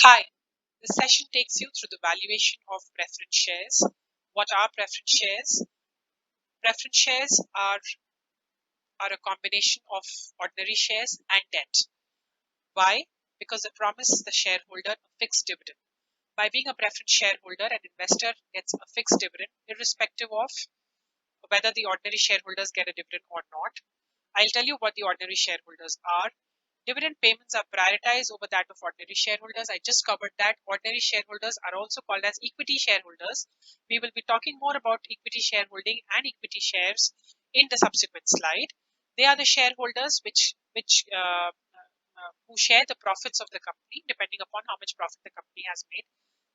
Hi, this session takes you through the valuation of preference shares. What are preference shares? Preference shares are a combination of ordinary shares and debt. Why? Because they promise the shareholder a fixed dividend. By being a preference shareholder, an investor gets a fixed dividend irrespective of whether the ordinary shareholders get a dividend or not. I'll tell you what the ordinary shareholders are. Dividend payments are prioritized over that of ordinary shareholders. I just covered that. Ordinary shareholders are also called as equity shareholders. We will be talking more about equity shareholding and equity shares in the subsequent slide. They are the shareholders who share the profits of the company depending upon how much profit the company has made.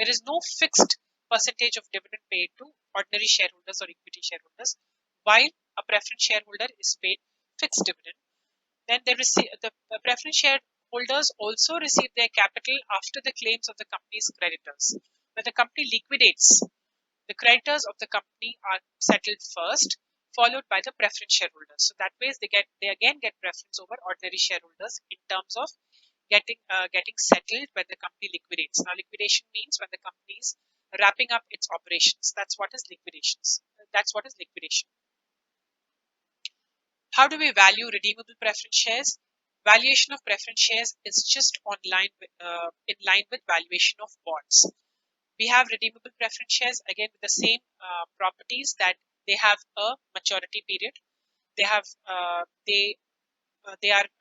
There is no fixed percentage of dividend paid to ordinary shareholders or equity shareholders, while a preference shareholder is paid fixed dividend. Then they receive the preference shareholders also receive their capital after the claims of the company's creditors. When the company liquidates, the creditors of the company are settled first, followed by the preference shareholders. So that way they again get preference over ordinary shareholders in terms of getting settled when the company liquidates. Now liquidation means when the company is wrapping up its operations. That's what is liquidations. That's what is liquidation. How do we value redeemable preference shares? Valuation of preference shares is just in line with valuation of bonds. We have redeemable preference shares again with the same properties that they have a maturity period. They have they are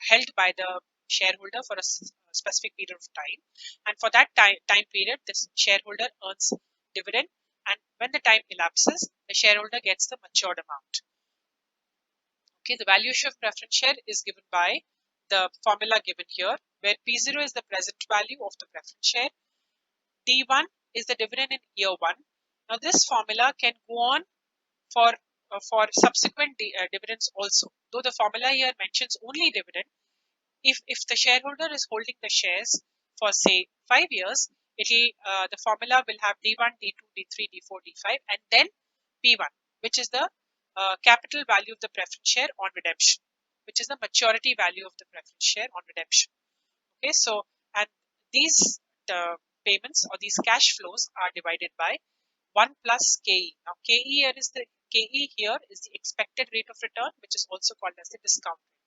held by the shareholder for a specific period of time, and for that time period, this shareholder earns dividend, and when the time elapses, the shareholder gets the matured amount. Okay, the valuation of preference share is given by the formula given here, where P0 is the present value of the preference share, D1 is the dividend in year 1. Now this formula can go on for subsequent dividends also. Though the formula here mentions only dividend, if the shareholder is holding the shares for say 5 years, the formula will have D1, D2, D3, D4, D5, and then P1, which is the capital value of the preference share on redemption, which is the maturity value of the preference share on redemption. Okay, so and these payments or these cash flows are divided by 1 plus KE. Now KE here is the expected rate of return, which is also called as the discount rate.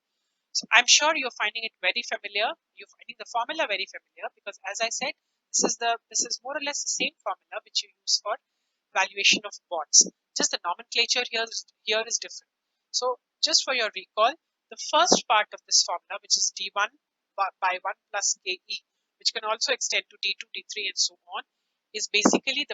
So I'm sure you're finding it very familiar. You're finding the formula very familiar because, as I said, this is more or less the same formula which you use for valuation of bonds. Just the nomenclature here is different. So just for your recall, the first part of this formula, which is D1 by 1 plus KE, which can also extend to D2, D3, and so on, is basically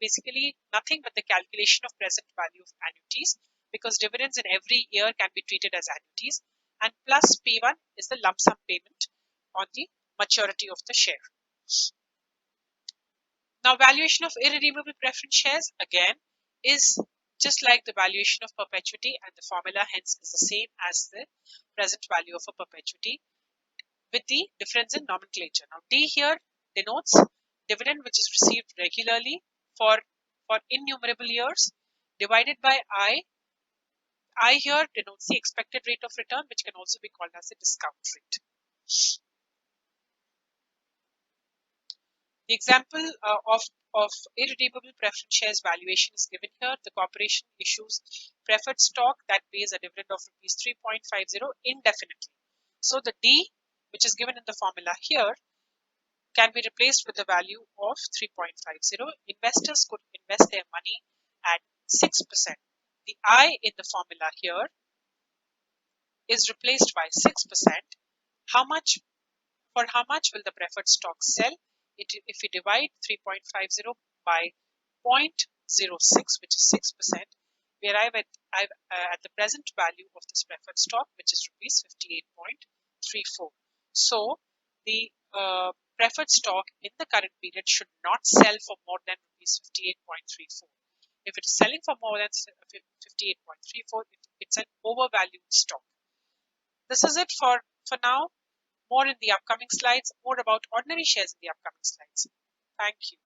basically nothing but the calculation of present value of annuities, because dividends in every year can be treated as annuities, and plus P1 is the lump sum payment on the maturity of the share. Now valuation of irredeemable preference shares again is just like the valuation of perpetuity, and the formula hence is the same as the present value of a perpetuity with the difference in nomenclature. Now D here denotes dividend which is received regularly for innumerable years, divided by I. I here denotes the expected rate of return, which can also be called as a discount rate. The example of irredeemable preference shares valuation is given here. The corporation issues preferred stock that pays a dividend of rupees 3.50 indefinitely. So the D, which is given in the formula here, can be replaced with the value of 3.50. Investors could invest their money at 6%. The I in the formula here is replaced by 6%. How much will the preferred stock sell? If we divide 3.50 by 0.06, which is 6%, we arrive at the present value of this preferred stock, which is rupees 58.34. So the preferred stock in the current period should not sell for more than rupees 58.34. If it is selling for more than 58.34, it's an overvalued stock. This is it for now. More in the upcoming slides, more about ordinary shares in the upcoming slides. Thank you.